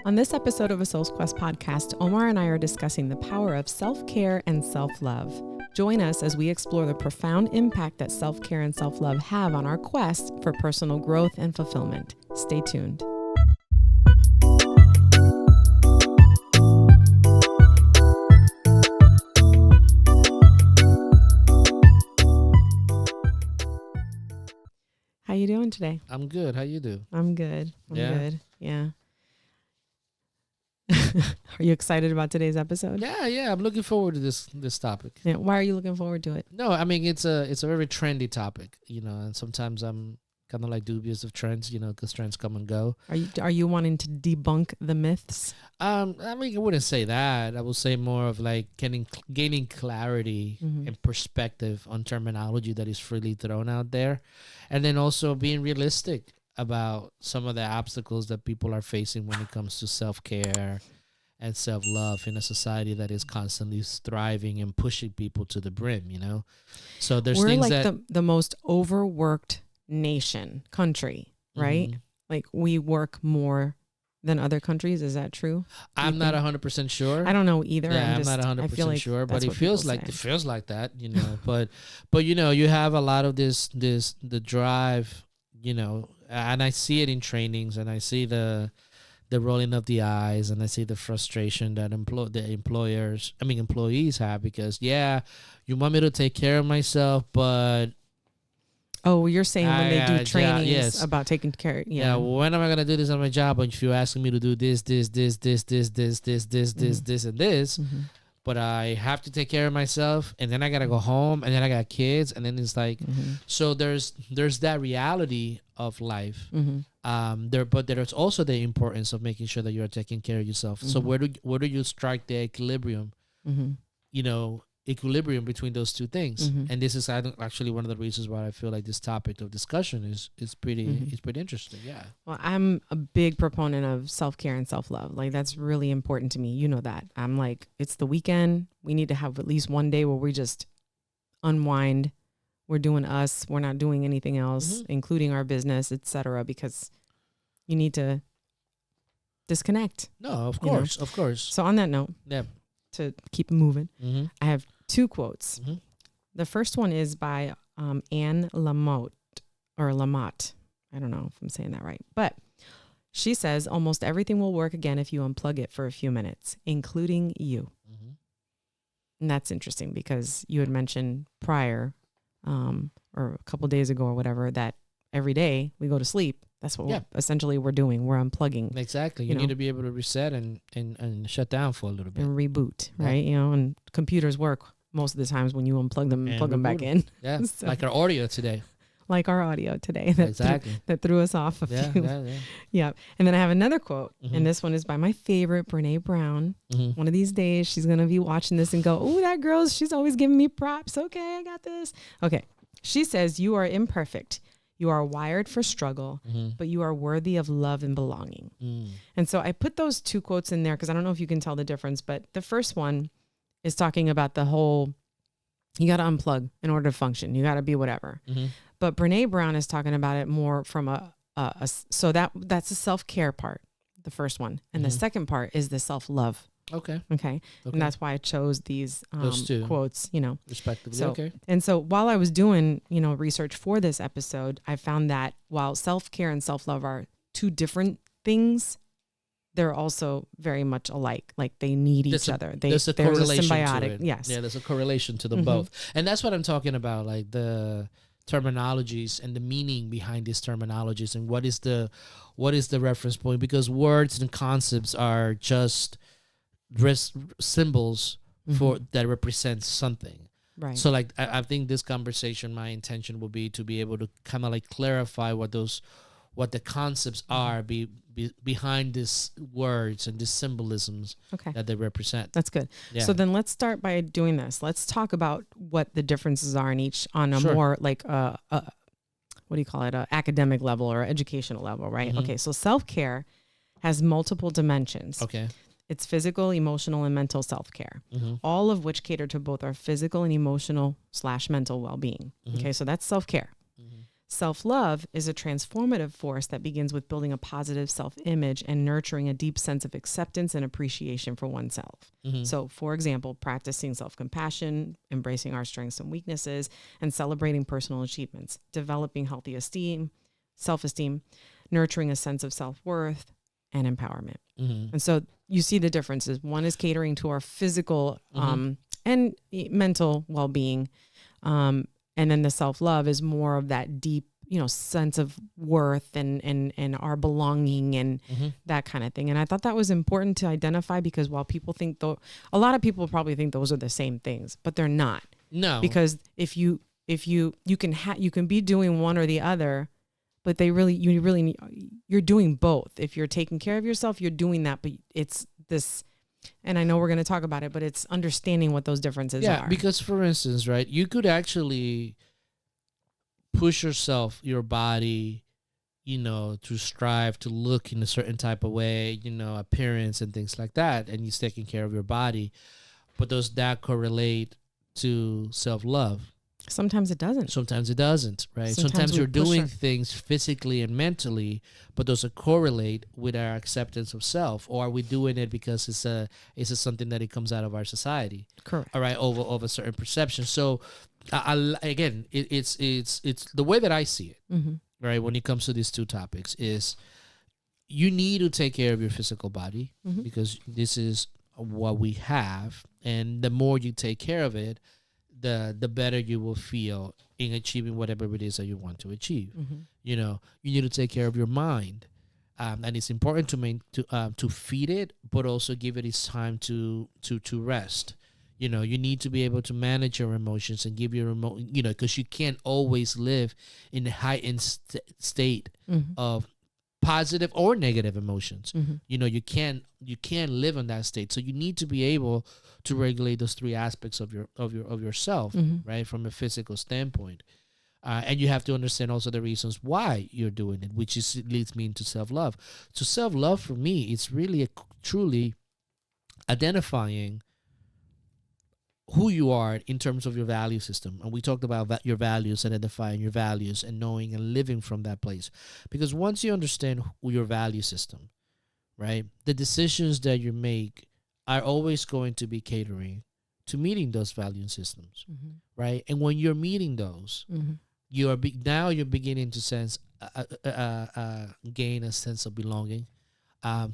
On this episode of A Soul's Quest podcast, Omar and I are discussing the power of self-care and self-love. Join us as we explore the profound impact that self-care and self-love have on our quest for personal growth and fulfillment. Stay tuned. How you doing today? I'm good. How you do? I'm good. I'm good. Yeah. Are you excited about today's episode? Yeah. I'm looking forward to this topic. Yeah. Why are you looking forward to it? No, I mean it's a very trendy topic, and sometimes I'm kind of like dubious of trends, because trends come and go. Are you wanting to debunk the myths? I mean, I wouldn't say that. I would say more of like gaining clarity and perspective on terminology that is freely thrown out there, and then also being realistic about some of the obstacles that people are facing when it comes to self-care and self-love in a society that is constantly striving and pushing people to the brim, So there's We're things like that the most overworked country, right? Mm-hmm. Like we work more than other countries. Is that true? I'm not 100% sure. I don't know either. Yeah, I'm not 100% sure, but it feels like that, but you have a lot of the drive, and I see it in trainings, and I see the rolling of the eyes, and I see the frustration that employees have because, you want me to take care of myself, but... Oh, you're saying when they do trainings about taking care. Yeah, when am I going to do this on my job? And if you're asking me to do this, and this, but I have to take care of myself, and then I got to go home, and then I got kids, and then it's like, so there's that reality of life. But there's also the importance of making sure that you are taking care of yourself. So where do you strike the equilibrium? Equilibrium between those two things, and this is actually one of the reasons why I feel like this topic of discussion is pretty interesting. Yeah. Well, I'm a big proponent of self-care and self-love. Like that's really important to me. You know that. I'm like, it's the weekend. We need to have at least one day where we just unwind. We're doing us. We're not doing anything else, including our business, etc. Because you need to disconnect. No, of course. So on that note, to keep moving, I have two quotes. The first one is by Anne Lamott. I don't know if I'm saying that right, but she says almost everything will work again if you unplug it for a few minutes, including you. And that's interesting because you had mentioned prior or a couple of days ago or whatever that every day we go to sleep. That's what essentially we're doing. We're unplugging. Exactly. You need to be able to reset and shut down for a little bit. And reboot, right? And computers work most of the times when you unplug them and plug them back in. Yeah, so, like our audio today. That threw us off a few. Yeah. And then I have another quote, and this one is by my favorite, Brene Brown. One of these days, she's going to be watching this and go, oh, that girl, she's always giving me props. Okay, I got this. Okay. She says, you are imperfect. You are wired for struggle, but you are worthy of love and belonging. And so I put those two quotes in there because I don't know if you can tell the difference, but the first one is talking about the whole, you got to unplug in order to function. You got to be whatever. But Brene Brown is talking about it more from so that's the self-care part, the first one. And the second part is the self-love. Okay. And that's why I chose these two quotes, respectively. So, and so while I was doing, research for this episode, I found that while self-care and self-love are two different things, they're also very much alike. Like they need each other. There's a correlation symbiotic. To it. Yes. Yeah, there's a correlation to them both. And that's what I'm talking about, like the terminologies and the meaning behind these terminologies and what is the reference point, because words and concepts are just symbols for that represents something. Right. So like I think this conversation, my intention will be to be able to kind of like clarify what the concepts are behind these words and these symbolisms that they represent. That's good. Yeah. So then let's start by doing this. Let's talk about what the differences are in each on a more like what do you call it? Academic level or educational level, right? Okay. So self-care has multiple dimensions. Okay. It's physical, emotional, and mental self-care, all of which cater to both our physical and emotional / mental well-being. Okay, so that's self-care. Self-love is a transformative force that begins with building a positive self-image and nurturing a deep sense of acceptance and appreciation for oneself. So, for example, practicing self-compassion, embracing our strengths and weaknesses, and celebrating personal achievements, developing healthy self-esteem, nurturing a sense of self-worth and empowerment. And so you see the differences. One is catering to our physical and mental well-being. And then the self-love is more of that deep, sense of worth and our belonging and that kind of thing. And I thought that was important to identify, because while people think a lot of people probably think those are the same things, but they're not. No. Because if you can be doing one or the other, but you're doing both. If you're taking care of yourself, you're doing that, but it's this. And I know we're going to talk about it, but it's understanding what those differences are. Yeah, because for instance, right, you could actually push your body, to strive to look in a certain type of way, appearance and things like that, and you're taking care of your body. But does that correlate to self-love? Sometimes it doesn't. Sometimes it doesn't, right? Sometimes you're doing things physically and mentally, but those correlate with our acceptance of self, or are we doing it because it's something that it comes out of our society? Correct. All right, of a certain perception. So, again, it's the way that I see it, right? When it comes to these two topics, is you need to take care of your physical body because this is what we have, and the more you take care of it, the better you will feel in achieving whatever it is that you want to achieve. You need to take care of your mind, and it's important to feed it, but also give it its time to rest. You need to be able to manage your emotions and give your because you can't always live in a heightened state of positive or negative emotions. You can't live in that state. So you need to be able to regulate those three aspects of yourself, right, from a physical standpoint. And you have to understand also the reasons why you're doing it, which leads me into self-love. So self-love for me, it's really truly identifying who you are in terms of your value system. And we talked about your values, identifying your values and knowing and living from that place. Because once you understand your value system, right, the decisions that you make are always going to be catering to meeting those value systems, right? And when you're meeting those, you're beginning to gain a sense of belonging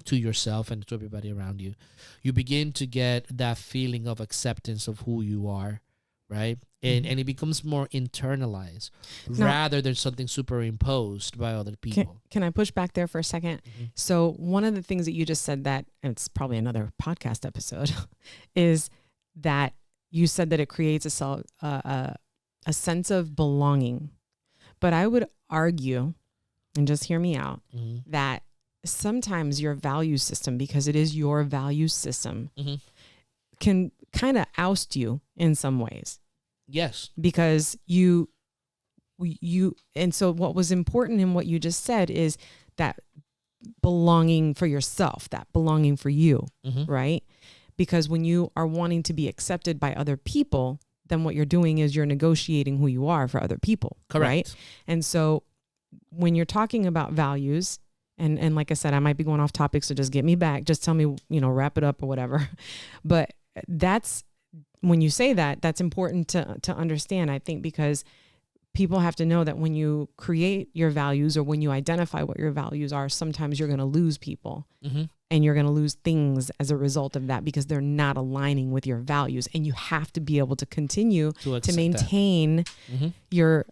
to yourself and to everybody around you. You begin to get that feeling of acceptance of who you are, right? And it becomes more internalized rather than something superimposed by other people. Can I push back there for a second? So one of the things that you just said, that, and it's probably another podcast episode, is that you said that it creates a sense of belonging. But I would argue, and just hear me out, that sometimes your value system, because it is your value system, can kind of oust you in some ways. Yes. Because and so what was important in what you just said is that belonging for yourself, that belonging for you, right? Because when you are wanting to be accepted by other people, then what you're doing is you're negotiating who you are for other people. Correct. Right? And so when you're talking about values, and like I said, I might be going off topic, so just get me back. Just tell me, wrap it up or whatever. But when you say that, that's important to understand, I think, because people have to know that when you create your values or when you identify what your values are, sometimes you're going to lose people and you're going to lose things as a result of that because they're not aligning with your values. And you have to be able to continue to maintain your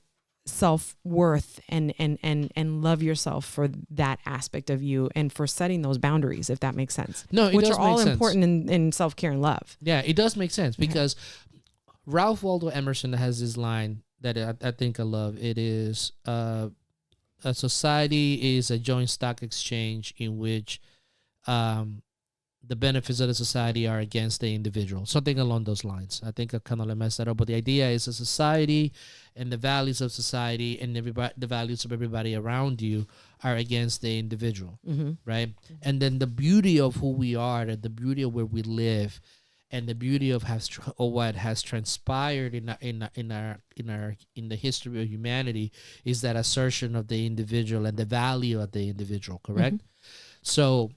self-worth and love yourself for that aspect of you and for setting those boundaries, if that makes sense. No, it which does are all make important in self-care and love. Yeah, it does make sense because Ralph Waldo Emerson has this line that I think I love. It is a society is a joint stock exchange in which the benefits of the society are against the individual. Something along those lines. I think I kind of messed that up, but the idea is a society and the values of society and the values of everybody around you are against the individual, right? And then the beauty of who we are and the beauty of where we live And the beauty of what has transpired in the history of humanity is that assertion of the individual and the value of the individual, correct? So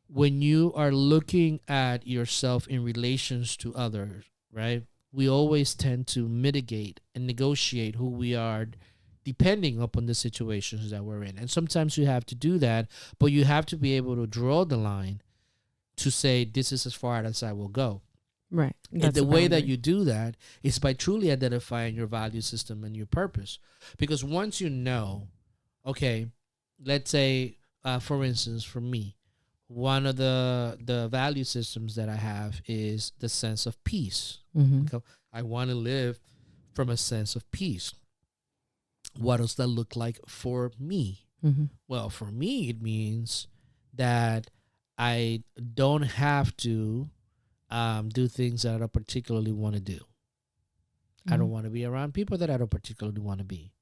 when you are looking at yourself in relations to others, right, we always tend to mitigate and negotiate who we are depending upon the situations that we're in. And sometimes you have to do that, but you have to be able to draw the line to say, this is as far as I will go. Right. And the way that you do that is by truly identifying your value system and your purpose. Because once you know, okay, let's say, for instance, for me, one of the value systems that I have is the sense of peace. Okay? I want to live from a sense of peace. What does that look like for me? Well, for me, it means that I don't have to do things that I don't particularly want to do. I don't want to be around people that I don't particularly want to be.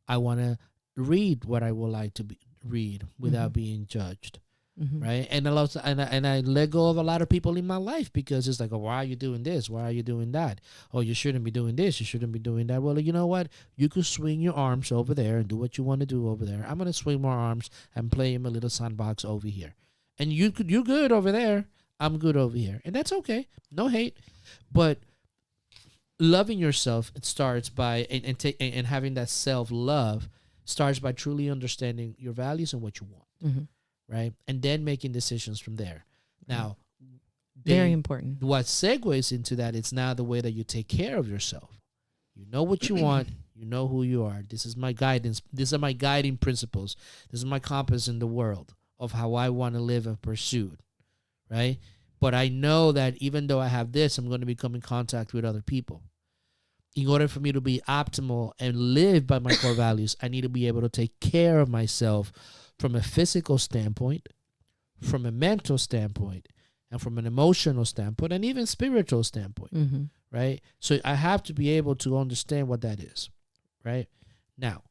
I want to read what I would like to read without being judged. Right. And I let go of a lot of people in my life because it's like, oh, why are you doing this? Why are you doing that? Oh, you shouldn't be doing this. You shouldn't be doing that. Well, you know what? You could swing your arms over there and do what you want to do over there. I'm going to swing my arms and play in my little sandbox over here. And you're good over there. I'm good over here. And that's okay. No hate. But loving yourself, it starts by, and having that self-love starts by truly understanding your values and what you want. Right? And then making decisions from there. Now, very important. What segues into that is now the way that you take care of yourself. You know what you want. You know who you are. This is my guidance. These are my guiding principles. This is my compass in the world of how I want to live and pursue. Right? But I know that even though I have this, I'm going to become in contact with other people. In order for me to be optimal and live by my core values, I need to be able to take care of myself from a physical standpoint, from a mental standpoint, and from an emotional standpoint, and even spiritual standpoint, right? So I have to be able to understand what that is, right? Now,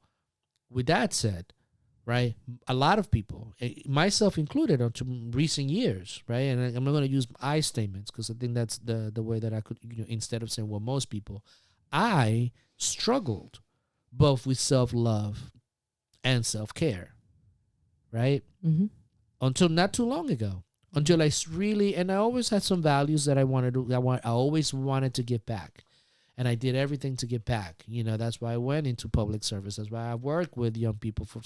with that said, right, a lot of people, myself included, until recent years, right, and I'm not going to use I statements because I think that's the way that I could, instead of saying, well, most people, I struggled both with self-love and self-care. Right? Until not too long ago. Until I really, and I always had some values that I wanted to, I always wanted to give back. And I did everything to give back. That's why I went into public service. That's why I worked with young people for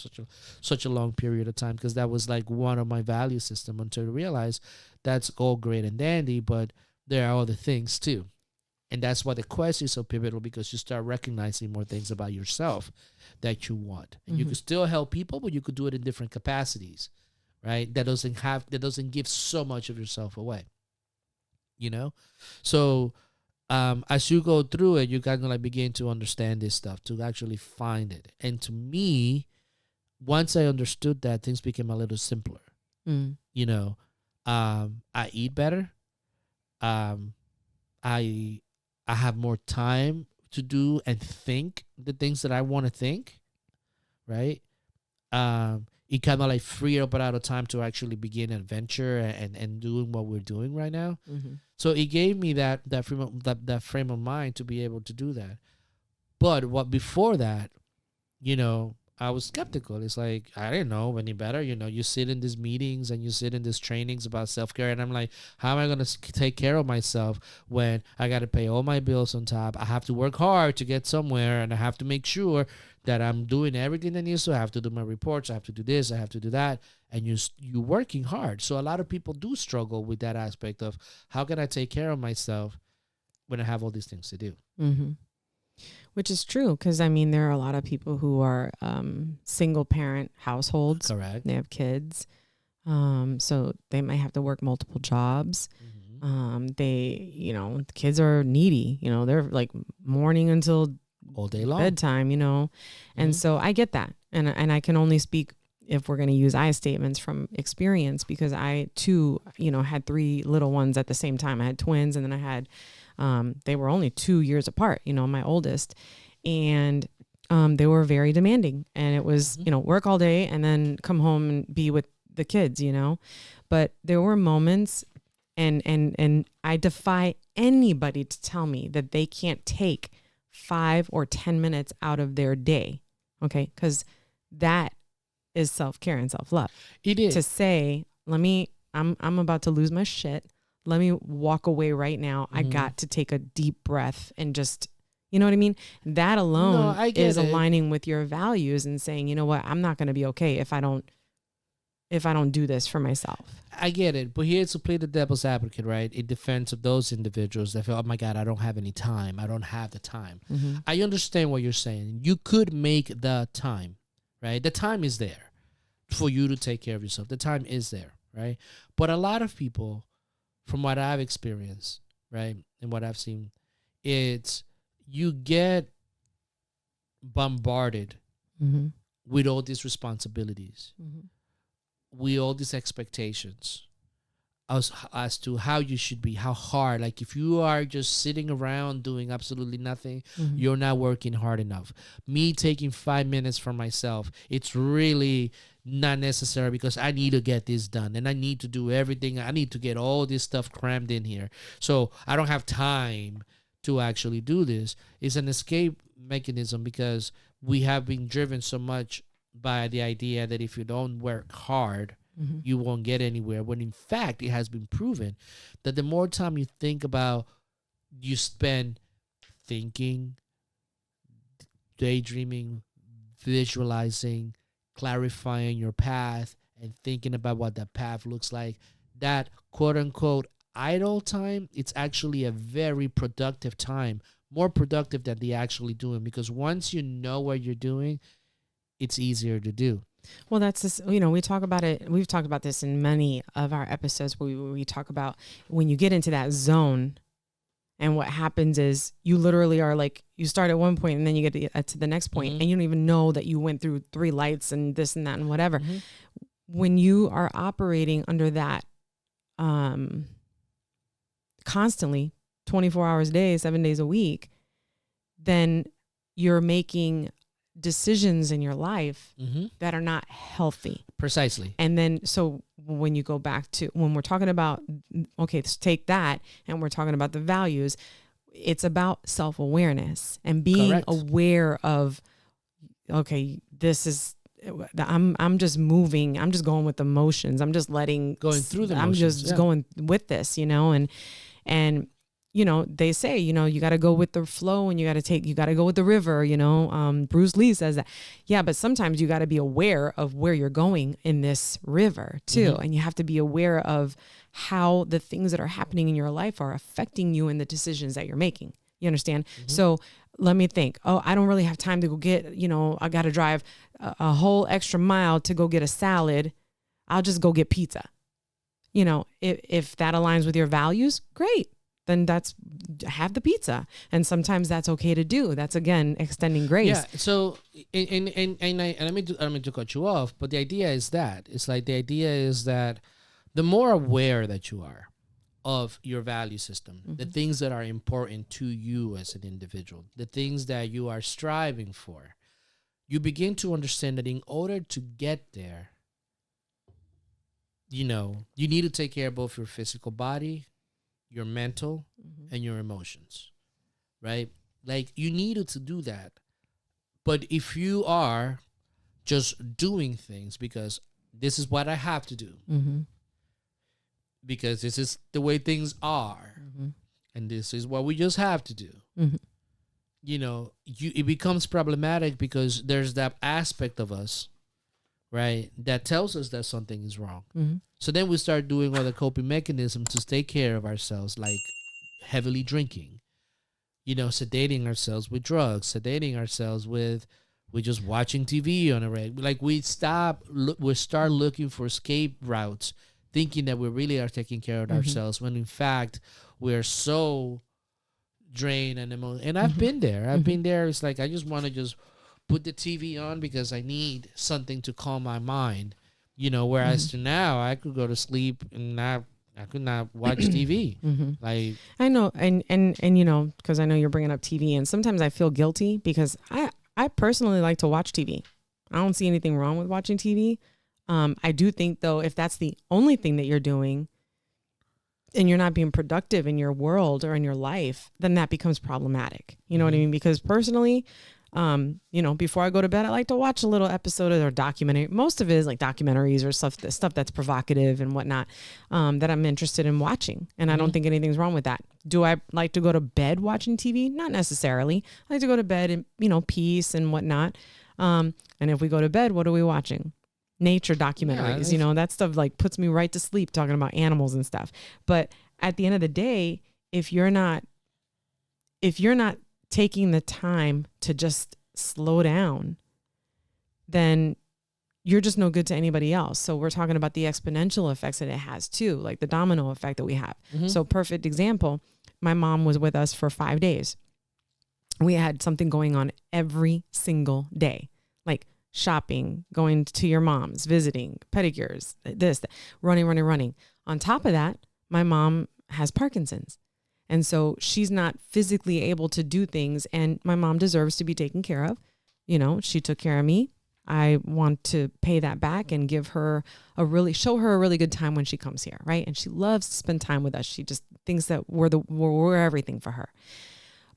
such a long period of time, because that was like one of my value system, until I realized that's all great and dandy, but there are other things too. And that's why the quest is so pivotal, because you start recognizing more things about yourself that you want. And you can still help people, but you could do it in different capacities, right? That doesn't give so much of yourself away, So as you go through it, you kind of like begin to understand this stuff, to actually find it. And to me, once I understood that, things became a little simpler. I eat better. I have more time to do and think the things that I want to think, right? It kind of like freed up a lot of time to actually begin an adventure and doing what we're doing right now. So it gave me that frame of mind to be able to do that. But before that, I was skeptical. It's like, I didn't know any better. You sit in these meetings and you sit in these trainings about self-care. And I'm like, how am I going to take care of myself when I got to pay all my bills on top? I have to work hard to get somewhere, and I have to make sure that I'm doing everything that needs to. I have to do my reports. I have to do this. I have to do that. And you're working hard. So a lot of people do struggle with that aspect of, how can I take care of myself when I have all these things to do? Which is true, because there are a lot of people who are single parent households. Correct. They have kids, so they might have to work multiple jobs. The kids are needy. They're like morning until all day long, bedtime. And so I get that, and I can only speak, if we're going to use I statements, from experience, because I too, had 3 little ones at the same time. I had twins, and then I had. They were only 2 years apart, my oldest, and they were very demanding, and it was, work all day and then come home and be with the kids, but there were moments And I defy anybody to tell me that they can't take 5 or 10 minutes out of their day. Okay. Because that is self-care and self-love. It is. To say, I'm about to lose my shit. Let me walk away right now. I got to take a deep breath and just, you know what I mean? That alone is aligning with your values and saying, you know what, I'm not going to be okay if I don't do this for myself. I get it. But here to play the devil's advocate, right? In defense of those individuals that feel, oh my God, I don't have any time. I don't have the time. I understand what you're saying. You could make the time, right? The time is there for you to take care of yourself. The time is there, right? But a lot of people, from what I've experienced, right, and what I've seen, it's you get bombarded with all these responsibilities, with all these expectations as to how you should be, how hard. Like if you are just sitting around doing absolutely nothing, you're not working hard enough. Me taking 5 minutes for myself, it's really not necessary because I need to get this done and I need to do everything. I need to get all this stuff crammed in here. So I don't have time to actually do this. It's an escape mechanism because we have been driven so much by the idea that if you don't work hard, you won't get anywhere. When in fact, it has been proven that the more time you think about, you spend thinking, daydreaming, visualizing, clarifying your path, and thinking about what that path looks like, that quote unquote idle time, it's actually a very productive time, more productive than the actually doing, because once you know what you're doing, it's easier to do. Well, that's this, you know, we talk about it. We've talked about this in many of our episodes where we talk about when you get into that zone, and what happens is you literally are like, you start at one point and then you get to the next point, and you don't even know that you went through 3 lights and this and that and whatever. When you are operating under that constantly 24 hours a day, 7 days a week, then you're making decisions in your life that are not healthy. Precisely. And then, so when you go back to, when we're talking about, okay, let's take that and we're talking about the values, it's about self-awareness and being aware of, okay, this is, I'm just moving. I'm just going with emotions. I'm just going through the motions. I'm just going with this, you know, and, you know, they say, you know, you got to go with the flow and you got to go with the river, you know. Bruce Lee says that. Yeah, but sometimes you got to be aware of where you're going in this river too. And you have to be aware of how the things that are happening in your life are affecting you in the decisions that you're making. You understand? So let me think, oh, I don't really have time to go get, you know, I got to drive a whole extra mile to go get a salad. I'll just go get pizza. You know, if that aligns with your values, great. Then have the pizza. And sometimes that's okay to do. That's, again, extending grace. Yeah. So, and I mean to cut you off, but the idea is that the more aware that you are of your value system, the things that are important to you as an individual, the things that you are striving for, you begin to understand that in order to get there, you know, you need to take care of both your physical body, your mental, and your emotions, right? Like, you needed to do that. But if you are just doing things because this is what I have to do, because this is the way things are, and this is what we just have to do, you know, it becomes problematic because there's that aspect of us, right, that tells us that something is wrong. So then we start doing other coping mechanisms to take care of ourselves, like heavily drinking, you know, sedating ourselves with drugs, sedating ourselves with just watching TV on a regular. Like, we start looking for escape routes, thinking that we really are taking care of ourselves, when in fact we're so drained and emotional. And I've been there. I've been there. It's like, I just want to just put the TV on because I need something to calm my mind, you know, whereas to now I could go to sleep and I could not watch TV. Like, I know. And, you know, cause I know you're bringing up TV, and sometimes I feel guilty because I personally like to watch TV. I don't see anything wrong with watching TV. I do think though, if that's the only thing that you're doing, and you're not being productive in your world or in your life, then that becomes problematic. You know what I mean? Because personally, before I go to bed, I like to watch a little episode of their documentary. Most of it is like documentaries or stuff that's provocative and whatnot, that I'm interested in watching. And I don't think anything's wrong with that. Do I like to go to bed watching TV? Not necessarily. I like to go to bed in, peace and whatnot. And if we go to bed, what are we watching? Nature documentaries, that stuff like puts me right to sleep talking about animals and stuff. But at the end of the day, if you're not taking the time to just slow down, then you're just no good to anybody else. So we're talking about the exponential effects that it has too, like the domino effect that we have. So perfect example, my mom was with us for 5 days. We had something going on every single day, like shopping, going to your mom's, visiting, pedicures, this, that, running. On top of that, my mom has Parkinson's. And so she's not physically able to do things, and my mom deserves to be taken care of. She took care of me. I want to pay that back and show her a really good time when she comes here. Right. And she loves to spend time with us. She just thinks that we're everything for her.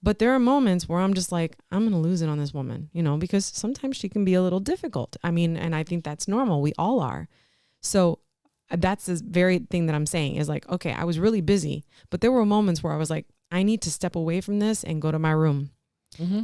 But there are moments where I'm just like, I'm going to lose it on this woman, because sometimes she can be a little difficult. I mean, and I think that's normal. We all are. So that's the very thing that I'm saying is like, okay, I was really busy, but there were moments where I was like, I need to step away from this and go to my room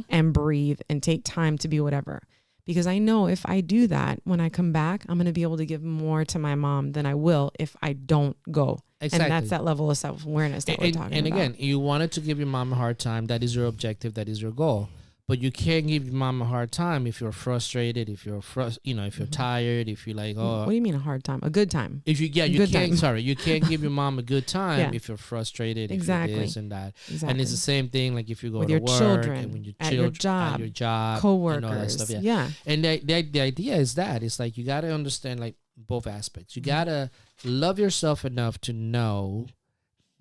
and breathe and take time to be whatever. Because I know if I do that, when I come back, I'm going to be able to give more to my mom than I will if I don't go. Exactly. And that's that level of self-awareness that we're talking about. And again, you wanted to give your mom a hard time. That is your objective. That is your goal. But you can't give your mom a hard time if you're frustrated, if you're if you're tired, if you're like, oh. What do you mean a hard time? A good time. If you you can't give your mom a good time if you're frustrated, exactly. If you're this and that. Exactly. And it's the same thing like if you go with to your work children, and when your at your job, and coworkers, all that stuff. Yeah. And the idea is that it's like you got to understand like both aspects. You got to love yourself enough to know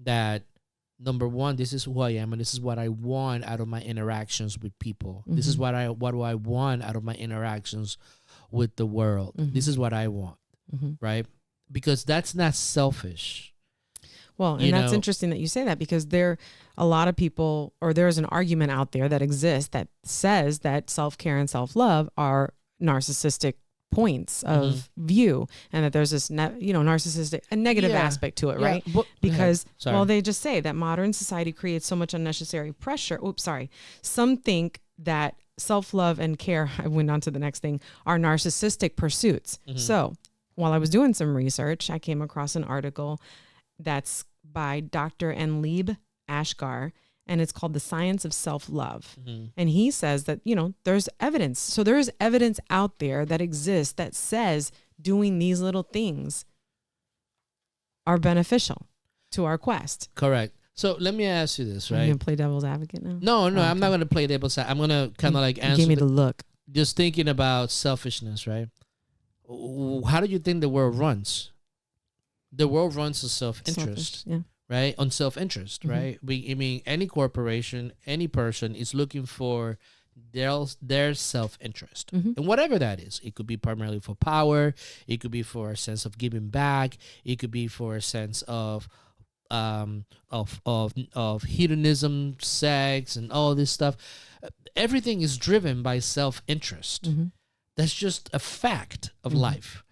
that number one, this is who I am, and this is what I want out of my interactions with people. This is what do I want out of my interactions with the world. This is what I want, right? Because that's not selfish. Well, and that's interesting that you say that, because there are a lot of people, or there's an argument out there that exists that says that self-care and self-love are narcissistic points of view, and that there's this narcissistic a negative aspect to it, right? Because they just say that modern society creates so much unnecessary pressure. Some think that self-love and care, I went on to the next thing, are narcissistic pursuits. So while I was doing some research, I came across an article that's by Dr. Enlib Ashgar, and it's called The Science of Self-Love. And he says that, there's evidence. So there is evidence out there that exists that says doing these little things are beneficial to our quest. Correct. So let me ask you this, right? Are you going to play devil's advocate now? No, okay. I'm not going to play devil's advocate. I'm going to kind of like answer. Give me the look. Just thinking about selfishness, right? How do you think the world runs? The world runs on self-interest. Right? On self-interest, right? Any corporation, any person is looking for their self-interest. And whatever that is, it could be primarily for power, it could be for a sense of giving back, it could be for a sense of hedonism, sex, and all this stuff. Everything is driven by self-interest. That's just a fact of life.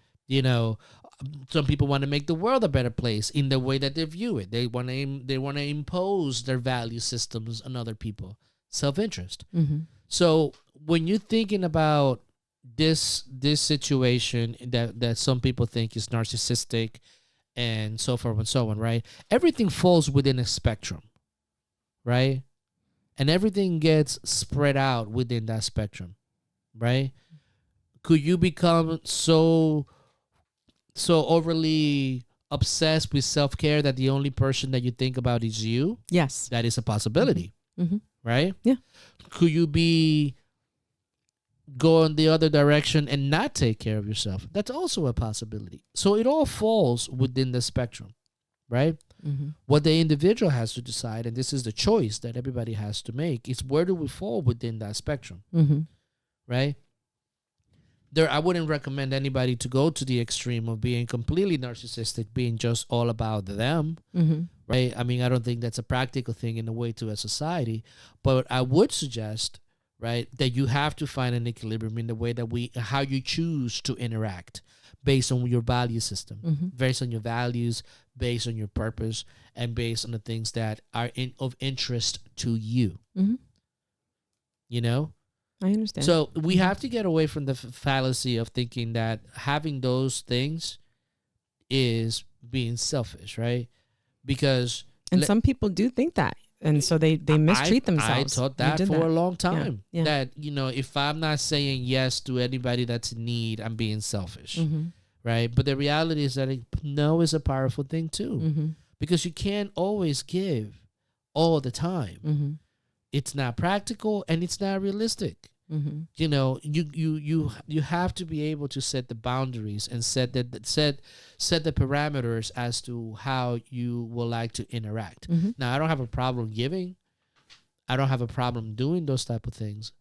Some people want to make the world a better place in the way that they view it. They want to impose their value systems on other people. Self-interest. So when you're thinking about this situation that some people think is narcissistic and so forth and so on, right? Everything falls within a spectrum, right? And everything gets spread out within that spectrum, right? Could you become so overly obsessed with self-care that the only person that you think about is you? Yes. That is a possibility, right? Yeah. Could you go in the other direction and not take care of yourself? That's also a possibility. So it all falls within the spectrum, right? What the individual has to decide, and this is the choice that everybody has to make, is where do we fall within that spectrum, right? I wouldn't recommend anybody to go to the extreme of being completely narcissistic, being just all about them, right? I mean, I don't think that's a practical thing in a way to a society, but I would suggest, right, that you have to find an equilibrium in the way that how you choose to interact based on your value system, based on your values, based on your purpose, and based on the things that are of interest to you. You know? I understand. So we have to get away from the fallacy of thinking that having those things is being selfish, right? Because some people do think that, and so they mistreat themselves. I thought that for a long time. That, you know, if I'm not saying yes to anybody that's in need, I'm being selfish, right? But the reality is that no is a powerful thing too, because you can't always give all the time. It's not practical and it's not realistic. You know, you have to be able to set the boundaries and set the parameters as to how you would like to interact. Now, I don't have a problem giving. I don't have a problem doing those type of things.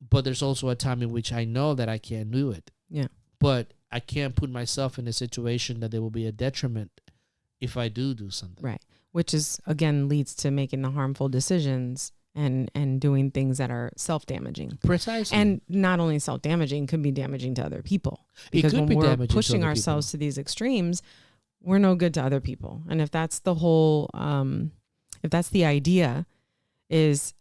But there's also a time in which I know that I can't do it. Yeah. But I can't put myself in a situation that there will be a detriment if I do something. Right. Which is, again, leads to making the harmful decisions and doing things that are self-damaging. Precisely. And not only self-damaging, could be damaging to other people. Because when we're pushing ourselves to these extremes, we're no good to other people. And if that's the whole, if that's the idea, is,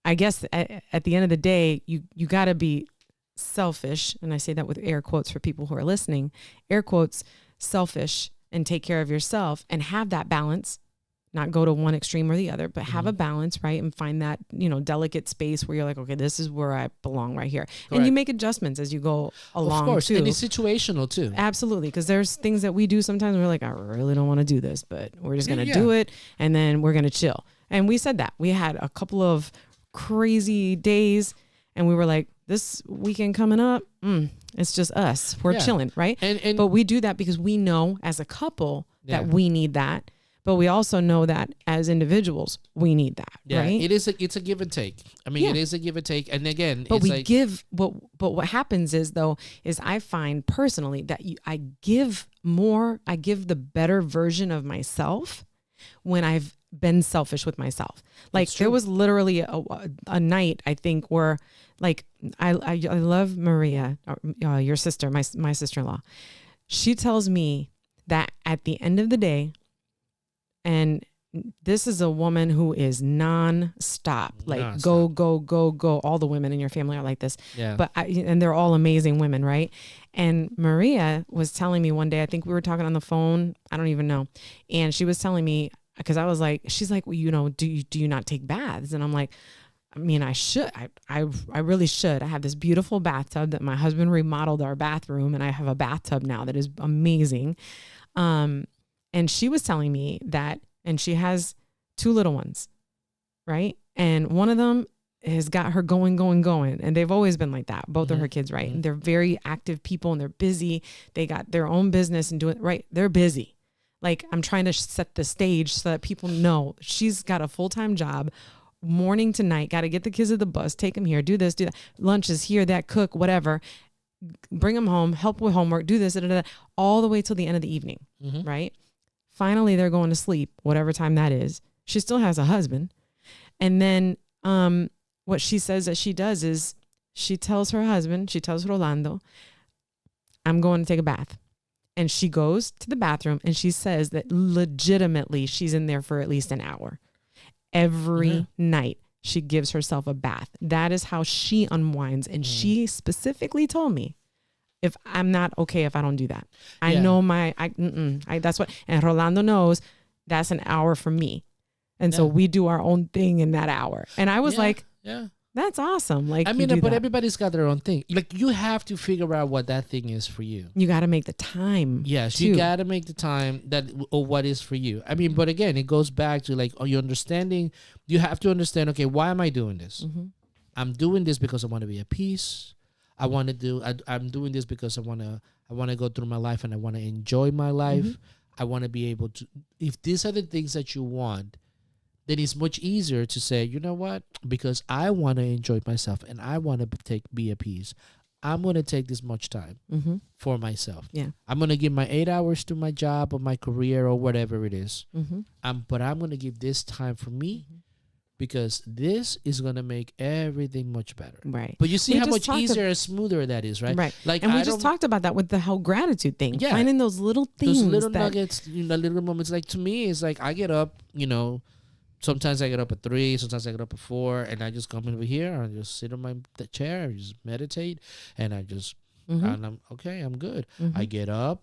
I guess at the end of the day, you got to be selfish. And I say that with air quotes for people who are listening, air quotes, selfish, and take care of yourself and have that balance. Not go to one extreme or the other, but have a balance, right? And find that, you know, delicate space where you're like, okay, this is where I belong right here. Correct. And you make adjustments as you go along. Of course, and it's situational too. Absolutely, because there's things that we do sometimes we're like, I really don't want to do this, but we're just going to do it, and then we're going to chill. And we said that. We had a couple of crazy days, and we were like, this weekend coming up, it's just us. We're chilling, right? But we do that because we know as a couple that we need that. But we also know that as individuals, we need that, right? It's a give and take. I mean, it is a give and take. And again, but what happens is I find personally that I give the better version of myself when I've been selfish with myself. Like there was literally a night, I think, where like, I love Maria, your sister, my sister-in-law. She tells me that at the end of the day, and this is a woman who is non-stop, like go, go, go, go. All the women in your family are like this. Yeah. And they're all amazing women, right? And Maria was telling me one day, I think we were talking on the phone, I don't even know. And she was telling me, because I was like, she's like, well, you know, do you not take baths? And I'm like, I mean, I should. I really should. I have this beautiful bathtub that my husband remodeled our bathroom, and I have a bathtub now that is amazing. And she was telling me that, and she has 2 little ones, right? And one of them has got her going. And they've always been like that. Both of her kids, right? And they're very active people and they're busy. They got their own business and doing right. They're busy. Like I'm trying to set the stage so that people know she's got a full-time job, morning to night, got to get the kids at the bus, take them here, do this, do that. Lunch is here, that, cook, whatever. Bring them home, help with homework, do this, all the way till the end of the evening, right? Finally, they're going to sleep, whatever time that is. She still has a husband. And then what she says that she does is she tells her husband, she tells Rolando, I'm going to take a bath. And she goes to the bathroom and she says that legitimately she's in there for at least an hour. Every night she gives herself a bath. That is how she unwinds. And she specifically told me, if I'm not okay if I don't do that. I know that's what, and Rolando knows that's an hour for me. And so we do our own thing in that hour. And I was like, that's awesome. Like, I mean, but everybody's got their own thing. Like you have to figure out what that thing is for you. You got to make the time. Yes. Too. You got to make the time or what is for you. I mean, but again, it goes back to like, you understanding, you have to understand, okay, why am I doing this? I'm doing this because I want to be at peace. I'm doing this because I want to go through my life and I want to enjoy my life. I want to be able to, if these are the things that you want, then it's much easier to say, you know what, because I want to enjoy myself and I want to be at peace. I'm going to take this much time for myself. Yeah. I'm going to give my 8 hours to my job or my career or whatever it is. But I'm going to give this time for me because this is going to make everything much better. Right. But you see how much easier and smoother that is, right? Right. Like, and we just talked about that with the whole gratitude thing. Yeah. Finding those little things. Those little nuggets, little moments. Like, to me, it's like I get up, sometimes I get up at 3, sometimes I get up at 4, and I just come over here, I just sit on my chair, I just meditate, and I just, and I'm okay, I'm good. I get up,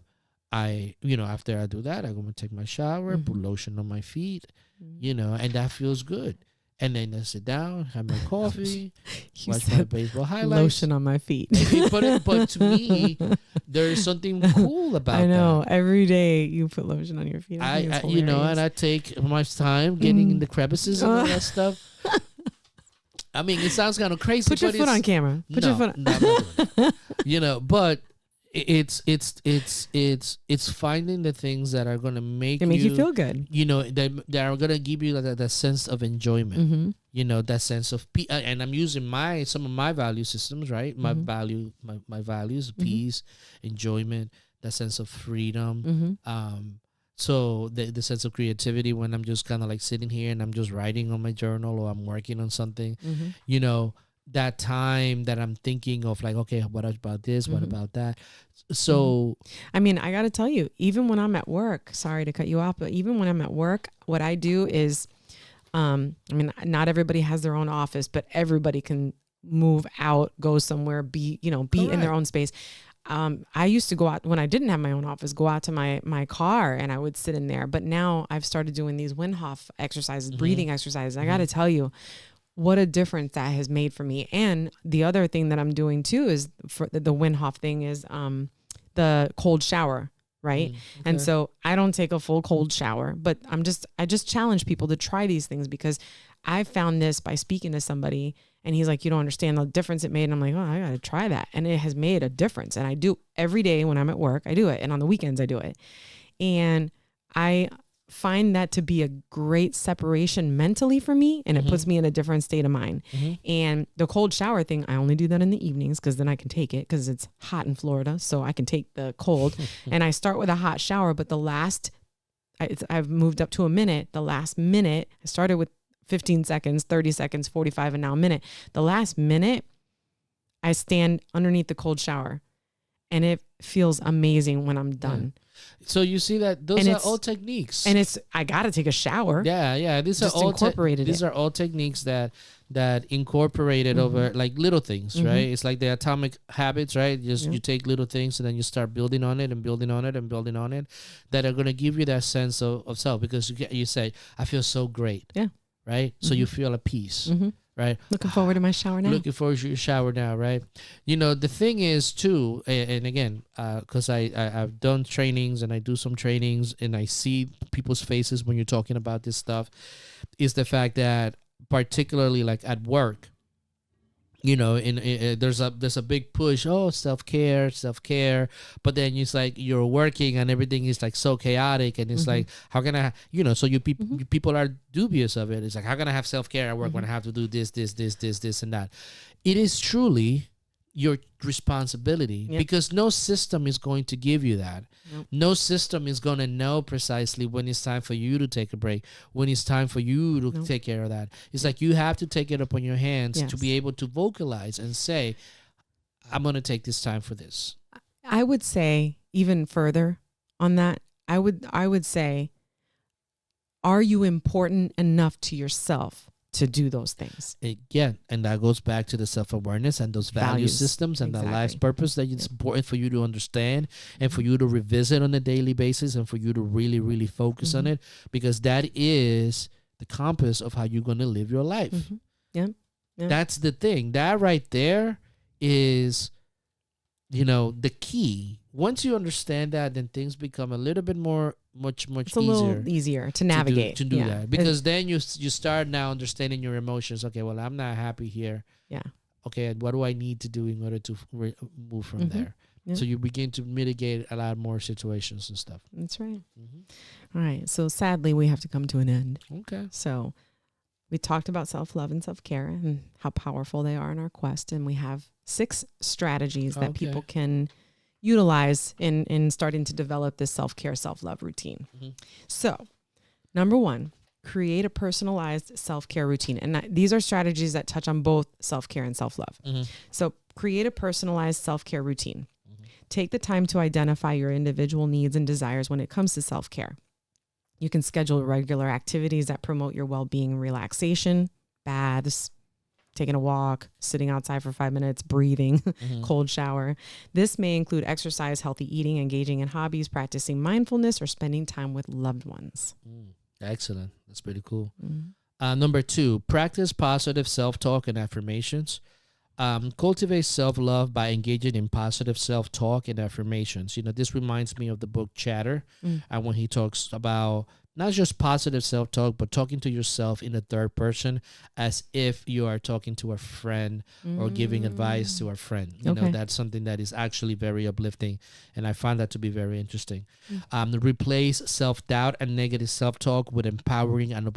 after I do that, I'm going to take my shower, put lotion on my feet, and that feels good. And then I sit down, have my coffee, watch my baseball highlights. Lotion on my feet. But to me, there's something cool about that. I know. Every day you put lotion on your feet. And I take my time getting in the crevices and all that stuff. I mean, it sounds kind of crazy. Put your foot on camera. Put your foot on. But it's finding the things that are going to make you feel good. That are going to give you that sense of enjoyment. That sense of peace. And I'm using some of my value systems, right? My values, peace, enjoyment, that sense of freedom. So the sense of creativity when I'm just kind of like sitting here and I'm just writing on my journal or I'm working on something, that time that I'm thinking of like, okay, what about this? What about that? So, I mean, I got to tell you, even when I'm at work, sorry to cut you off, but even when I'm at work, what I do is, not everybody has their own office, but everybody can move out, go somewhere, be in their own space. I used to go out when I didn't have my own office, go out to my car and I would sit in there. But now I've started doing these Wim Hof exercises, breathing exercises. I got to tell you, what a difference that has made for me. And the other thing that I'm doing too is for the Wim Hof thing is the cold shower, right? Okay. And so I don't take a full cold shower, but I just challenge people to try these things because I found this by speaking to somebody and he's like, you don't understand the difference it made. And I'm like, oh, I got to try that. And it has made a difference. And I do every day when I'm at work, I do it. And on the weekends I do it. And I find that to be a great separation mentally for me. And it puts me in a different state of mind. And the cold shower thing, I only do that in the evenings because then I can take it because it's hot in Florida. So I can take the cold and I start with a hot shower. But I've moved up to a minute. The last minute, I started with 15 seconds, 30 seconds, 45, and now a minute. The last minute, I stand underneath the cold shower and it feels amazing when I'm done. So you see that those are all techniques. And I got to take a shower. Yeah. These are all incorporated. These are all techniques that incorporated over like little things, right? It's like the atomic habits, right? You take little things and then you start building on it and building on it and building on it that are going to give you that sense of self because you say, I feel so great. Yeah. Right? So you feel at peace. Right? Looking forward to my shower now. Looking forward to your shower now, right? The thing is too, and again, because I've done trainings and I do some trainings and I see people's faces when you're talking about this stuff, is the fact that particularly like at work, there's a big push. Oh, self-care, but then it's like you're working and everything is like so chaotic, and it's like how can I, so you people are dubious of it. It's like how can I have self-care at work when I have to do this, and that? It is truly your responsibility because no system is going to give you that. No system is going to know precisely when it's time for you to take a break, when it's time for you to take care of that. It's like you have to take it up on your hands to be able to vocalize and say, I'm going to take this time for this. I would say even further on that, I would say, are you important enough to yourself to do those things? Again, and that goes back to the self-awareness and those value systems and the life's purpose that it's important for you to understand and for you to revisit on a daily basis and for you to really, really focus on it, because that is the compass of how you're going to live your life. Yeah. That's the thing. That right there is, the key. Once you understand that, then things become a little bit more, much it's a little easier to navigate. To do that. Because then you start now understanding your emotions. Okay, well, I'm not happy here. Yeah. Okay, what do I need to do in order to move from there? Yeah. So you begin to mitigate a lot more situations and stuff. That's right. All right. So sadly, we have to come to an end. Okay. So we talked about self-love and self-care and how powerful they are in our quest. And we have 6 strategies that people can utilize in starting to develop this self-care, self-love routine. So, number 1, create a personalized self-care routine. And these are strategies that touch on both self-care and self-love. So create a personalized self-care routine. Take the time to identify your individual needs and desires when it comes to self-care. You can schedule regular activities that promote your well-being and relaxation, baths, taking a walk, sitting outside for 5 minutes, breathing, cold shower. This may include exercise, healthy eating, engaging in hobbies, practicing mindfulness, or spending time with loved ones. Excellent. That's pretty cool. Number 2, practice positive self-talk and affirmations. Cultivate self-love by engaging in positive self-talk and affirmations. This reminds me of the book Chatter, and when he talks about not just positive self-talk, but talking to yourself in the third person as if you are talking to a friend or giving advice to a friend. That's something that is actually very uplifting, and I find that to be very interesting. Replace self-doubt and negative self-talk with empowering and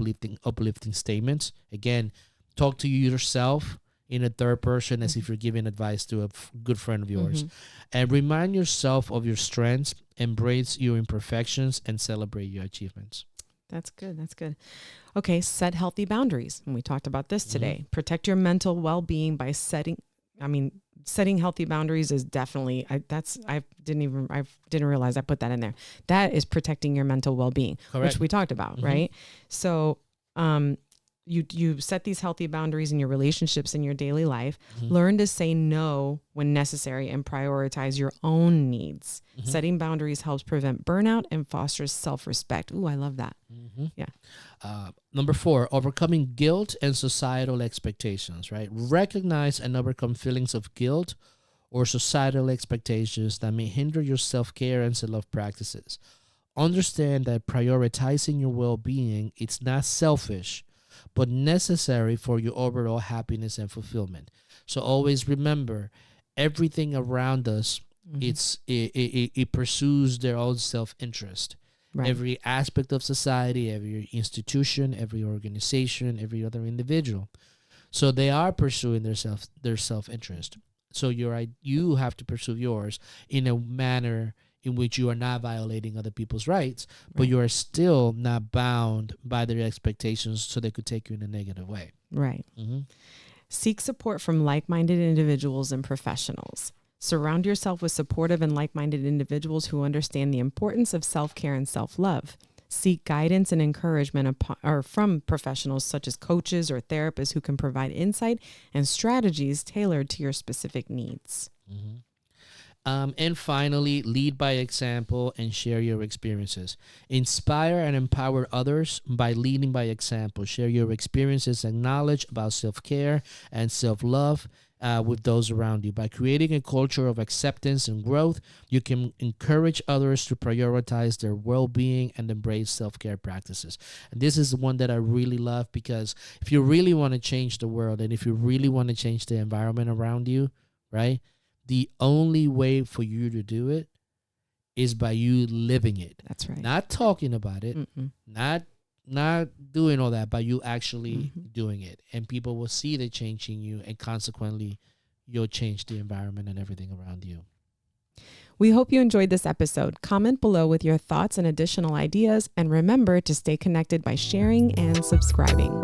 uplifting statements. Again, talk to yourself in a third person as if you're giving advice to a good friend of yours. And remind yourself of your strengths, embrace your imperfections, and celebrate your achievements. That's good. That's good. Okay, set healthy boundaries. And we talked about this today. Protect your mental well-being by setting healthy boundaries is definitely, I didn't realize I put that in there. That is protecting your mental well-being, which we talked about, right? So, you set these healthy boundaries in your relationships in your daily life. Learn to say no when necessary and prioritize your own needs. Setting boundaries helps prevent burnout and fosters self-respect. Ooh, I love that. Yeah. Number 4, overcoming guilt and societal expectations, right? Recognize and overcome feelings of guilt or societal expectations that may hinder your self-care and self-love practices. Understand that prioritizing your well-being, it's not selfish, but necessary for your overall happiness and fulfillment. So always remember, everything around us, it pursues their own self-interest. Right. Every aspect of society, every institution, every organization, every other individual. So they are pursuing their self-interest. So you have to pursue yours in a manner in which you are not violating other people's rights, but you are still not bound by their expectations so they could take you in a negative way. Right. Seek support from like-minded individuals and professionals. Surround yourself with supportive and like-minded individuals who understand the importance of self-care and self-love. Seek guidance and encouragement from professionals such as coaches or therapists who can provide insight and strategies tailored to your specific needs. And finally, lead by example and share your experiences. Inspire and empower others by leading by example. Share your experiences and knowledge about self-care and self-love with those around you. By creating a culture of acceptance and growth, you can encourage others to prioritize their well-being and embrace self-care practices. And this is the one that I really love, because if you really want to change the world and if you really want to change the environment around you, right? The only way for you to do it is by you living it. That's right. Not talking about it, not doing all that, but you actually doing it. And people will see the change in you, and consequently, you'll change the environment and everything around you. We hope you enjoyed this episode. Comment below with your thoughts and additional ideas, and remember to stay connected by sharing and subscribing.